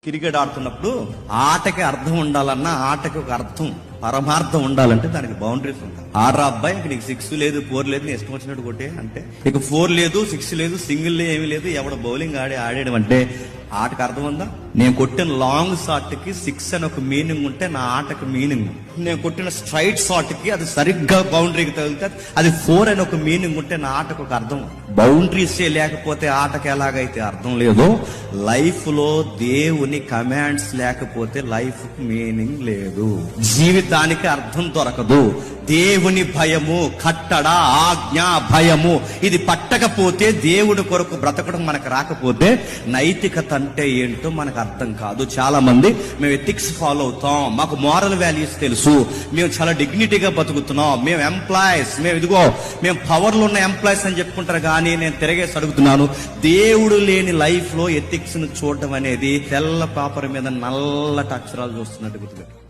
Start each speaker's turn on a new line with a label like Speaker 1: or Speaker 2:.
Speaker 1: Cricket ఆడుతున్నప్పుడు ఆటకి అర్థం ఉండాలన్నా ఆటకి ఒక అర్థం పరమార్థం ఉండాలంటే దానికి బౌండరీస్ ఉంటాయి. ఆడరా అబ్బాయి, ఇక నీకు 6 లేదు 4 లేదు, నీ ఇష్టం వచ్చినట్టు కొట్టే అంటే ఇక 4 లేదు 6 లేదు, సింగిల్ ఏమీ లేదు, ఎవడ బౌలింగ్ ఆడేయడం అంటే ఆటకు అర్థం ఉందా? నేను కొట్టిన లాంగ్ షాట్ కి 6 అని ఒక మీనింగ్ ఉంటే నా ఆటకు మీనింగ్, నేను కొట్టిన స్ట్రైట్ షాట్ కి అది సరిగ్గా బౌండరీకి తగిలితే అది 4 అని ఒక మీనింగ్ ఉంటే నా ఆటకు ఒక అర్థం. బౌండరీస్ లేకపోతే ఆటకి ఎలాగైతే అర్థం లేదో, లైఫ్ లో దేవుని కమాండ్స్ లేకపోతే లైఫ్ మీనింగ్ లేదు, జీవితానికి అర్థం దొరకదు. దేవుని భయము, కట్టడ, ఆజ్ఞ, భయము ఇది పట్టకపోతే, దేవుడి కొరకు బ్రతకడం మనకు రాకపోతే నైతికత అంటే ఏంటో మనకు అర్థం కాదు. చాలా మంది మేము ఎథిక్స్ ఫాలో అవుతాం, మాకు మోరల్ వాల్యూస్ తెలుసు, మేము చాలా డిగ్నిటీగా బతుకుతున్నాం, మేము ఎంప్లాయీస్, మేము పవర్లు ఉన్న ఎంప్లాయీస్ అని చెప్పుకుంటారు. కానీ నేను తిరగేసి అడుగుతున్నాను, దేవుడు లేని లైఫ్ లో ఎథిక్స్ ను చూడటం అనేది తెల్ల పేపర్ మీద నల్లటి అక్షరాలు చూస్తున్నట్టు గుర్తుపెట్టు.